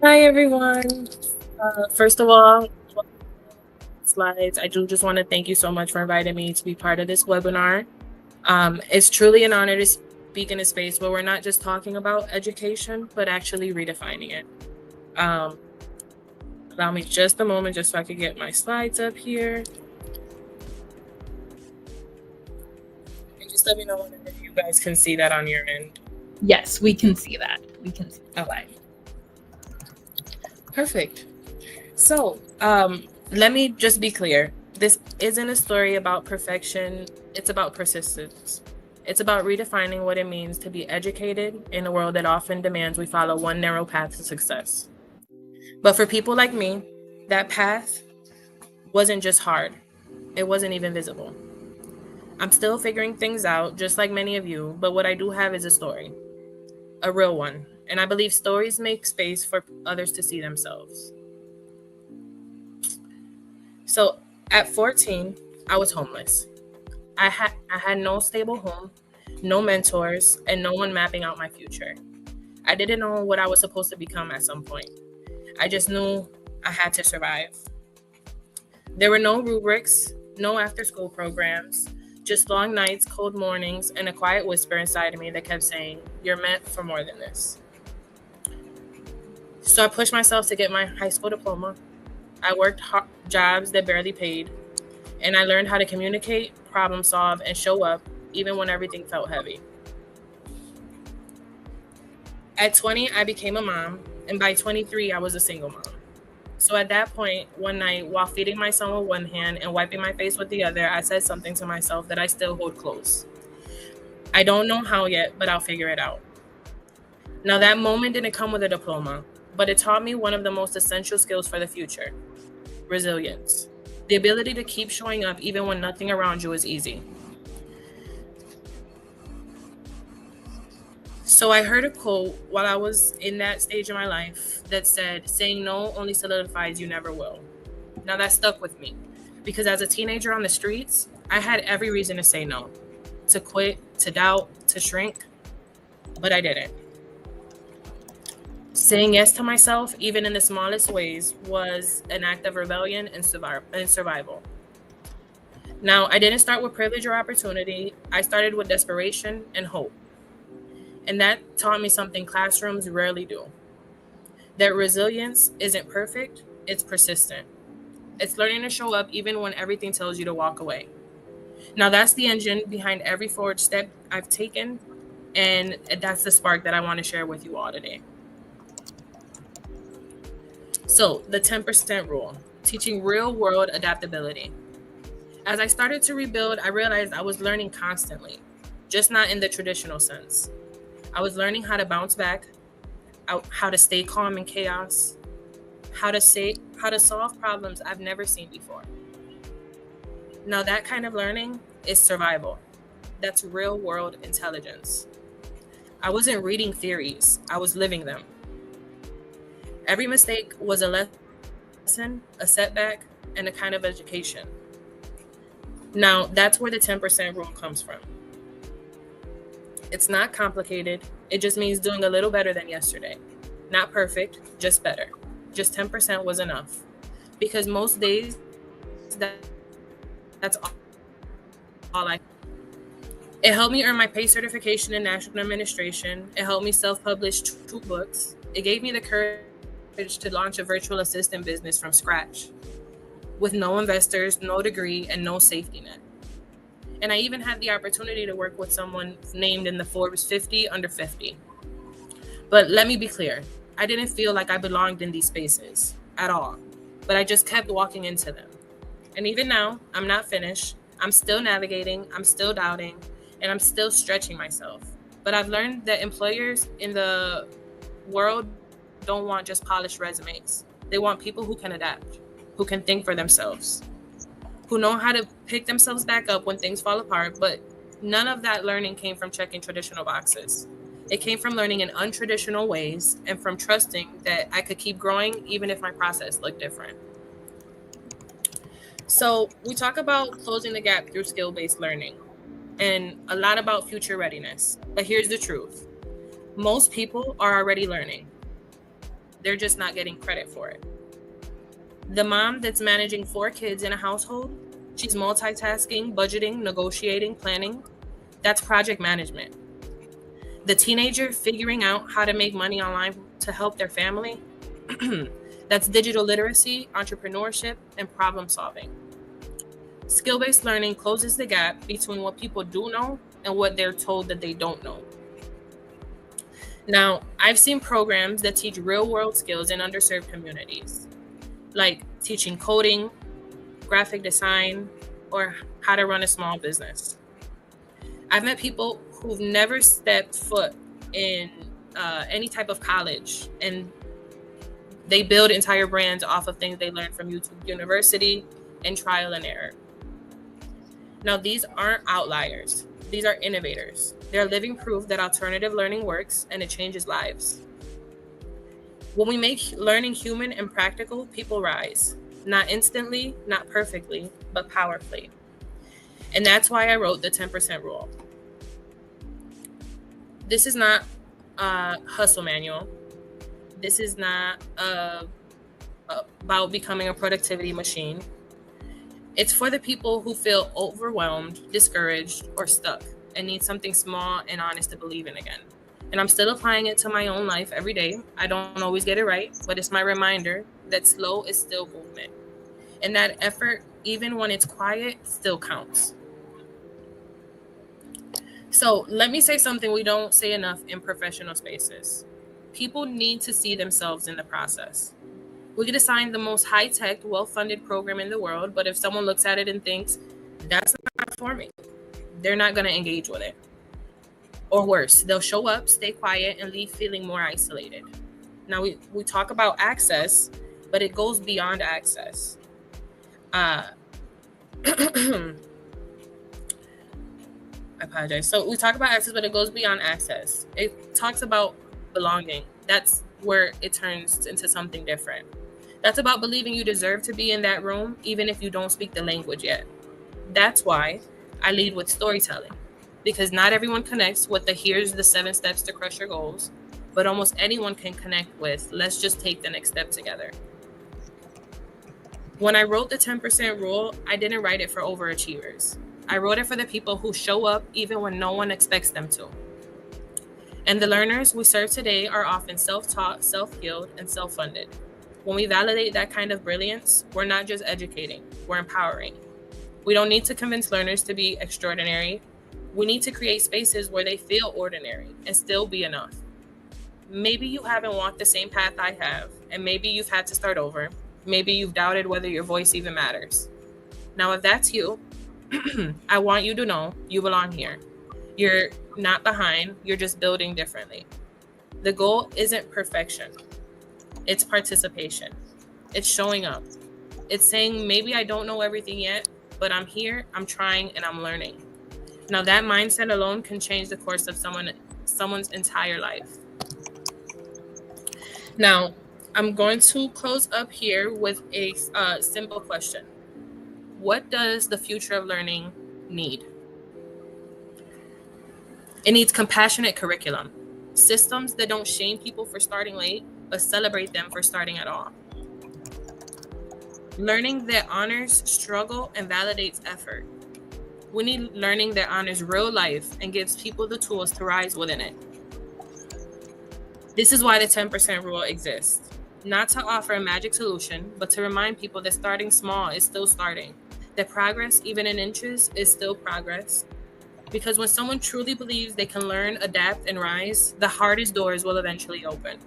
Hi, everyone. First of all, slides, I do just want to thank you so much for inviting me to be part of this webinar. It's truly an honor to speak in a space where we're not just talking about education, but actually redefining it. Um, Allow me just a moment just so I can get my slides up here. And just let me know if you guys can see that on your end. Yes, we can see that. We can see that. Okay. Perfect. So, let me just be clear. This isn't a story about perfection. It's about persistence. It's about redefining what it means to be educated in a world that often demands we follow one narrow path to success. But for people like me, that path wasn't just hard. It wasn't even visible. I'm still figuring things out, just like many of you, but what I do have is a story. A real one. And I believe stories make space for others to see themselves. So at 14, I was homeless. I had no stable home, no mentors, and no one mapping out my future. I didn't know what I was supposed to become at some point. I just knew I had to survive. There were no rubrics, no after-school programs, just long nights, cold mornings, and a quiet whisper inside of me that kept saying, "You're meant for more than this." So I pushed myself to get my high school diploma. I worked jobs that barely paid, and I learned how to communicate, problem solve, and show up even when everything felt heavy. At 20, I became a mom, and by 23, I was a single mom. So at that point, one night, while feeding my son with one hand and wiping my face with the other, I said something to myself that I still hold close. I don't know how yet, but I'll figure it out. Now, that moment didn't come with a diploma, but it taught me one of the most essential skills for the future: resilience. The ability to keep showing up even when nothing around you is easy. So I heard a quote while I was in that stage of my life that said, "Saying no only solidifies you never will." Now that stuck with me because as a teenager on the streets, I had every reason to say no, to quit, to doubt, to shrink, but I didn't. Saying yes to myself, even in the smallest ways, was an act of rebellion and survival. Now, I didn't start with privilege or opportunity. I started with desperation and hope. And that taught me something classrooms rarely do: that resilience isn't perfect, it's persistent. It's learning to show up even when everything tells you to walk away. Now, that's the engine behind every forward step I've taken, and that's the spark that I want to share with you all today. So, the 10% rule, teaching real world adaptability. As I started to rebuild, I realized I was learning constantly, just not in the traditional sense. I was learning how to bounce back, how to stay calm in chaos, how to solve problems I've never seen before. Now, that kind of learning is survival. That's real world intelligence. I wasn't reading theories, I was living them. Every mistake was a lesson, a setback, and a kind of education. Now, that's where the 10% rule comes from. It's not complicated. It just means doing a little better than yesterday. Not perfect, just better. Just 10% was enough. Because most days, that's all I. It helped me earn my PACE certification in national administration. It helped me self-publish 2 books. It gave me the courage to launch a virtual assistant business from scratch, with no investors, no degree, and no safety net. And I even had the opportunity to work with someone named in the Forbes 50 under 50. But let me be clear, I didn't feel like I belonged in these spaces at all, but I just kept walking into them. And even now, I'm not finished. I'm still navigating, I'm still doubting, and I'm still stretching myself. But I've learned that employers in the world don't want just polished resumes. They want people who can adapt, who can think for themselves, who know how to pick themselves back up when things fall apart. But none of that learning came from checking traditional boxes. It came from learning in untraditional ways and from trusting that I could keep growing even if my process looked different. So we talk about closing the gap through skill-based learning and a lot about future readiness. But here's the truth. Most people are already learning. They're just not getting credit for it. The mom that's managing 4 kids in a household, she's multitasking, budgeting, negotiating, planning. That's project management. The teenager figuring out how to make money online to help their family, that's digital literacy, entrepreneurship, and problem solving. Skill-based learning closes the gap between what people do know and what they're told that they don't know. Now, I've seen programs that teach real-world skills in underserved communities, like teaching coding, graphic design, or how to run a small business. I've met people who've never stepped foot in any type of college, and they build entire brands off of things they learned from YouTube University and trial and error. Now, these aren't outliers. These are innovators. They're living proof that alternative learning works and it changes lives. When we make learning human and practical, people rise. Not instantly, not perfectly, but powerfully. And that's why I wrote the 10% rule. This is not a hustle manual. This is not about becoming a productivity machine. It's for the people who feel overwhelmed, discouraged, or stuck and need something small and honest to believe in again. And I'm still applying it to my own life every day. I don't always get it right, but it's my reminder that slow is still movement. And that effort, even when it's quiet, still counts. So let me say something we don't say enough in professional spaces. People need to see themselves in the process. We get assigned the most high-tech, well-funded program in the world, but if someone looks at it and thinks, that's not for me, they're not going to engage with it. Or worse, they'll show up, stay quiet, and leave feeling more isolated. Now, we talk about access, but it goes beyond access. I apologize. So we talk about access, but it goes beyond access. It talks about belonging. That's where it turns into something different. That's about believing you deserve to be in that room, even if you don't speak the language yet. That's why I lead with storytelling, because not everyone connects with the here's the 7 steps to crush your goals, but almost anyone can connect with let's just take the next step together. When I wrote the 10% rule, I didn't write it for overachievers. I wrote it for the people who show up even when no one expects them to. And the learners we serve today are often self-taught, self-healed, and self-funded. When we validate that kind of brilliance, we're not just educating, we're empowering. We don't need to convince learners to be extraordinary. We need to create spaces where they feel ordinary and still be enough. Maybe you haven't walked the same path I have, and maybe you've had to start over. Maybe you've doubted whether your voice even matters. Now, if that's you, I want you to know you belong here. You're not behind, you're just building differently. The goal isn't perfection. It's participation. It's showing up. It's saying, maybe I don't know everything yet, but I'm here, I'm trying, and I'm learning. Now, that mindset alone can change the course of someone's entire life. Now, I'm going to close up here with a simple question. What does the future of learning need? It needs compassionate curriculum, systems that don't shame people for starting late, but celebrate them for starting at all. Learning that honors struggle and validates effort. We need learning that honors real life and gives people the tools to rise within it. This is why the 10% rule exists. Not to offer a magic solution, but to remind people that starting small is still starting. That progress, even in inches, is still progress. Because when someone truly believes they can learn, adapt, and rise, the hardest doors will eventually open.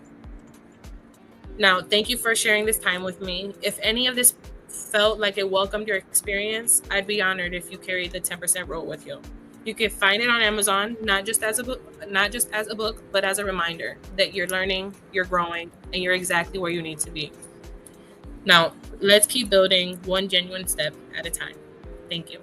Now, thank you for sharing this time with me. If any of this felt like it welcomed your experience, I'd be honored if you carried the 10% rule with you. You can find it on Amazon, not just as a book, but as a reminder that you're learning, you're growing, and you're exactly where you need to be. Now, let's keep building one genuine step at a time. Thank you.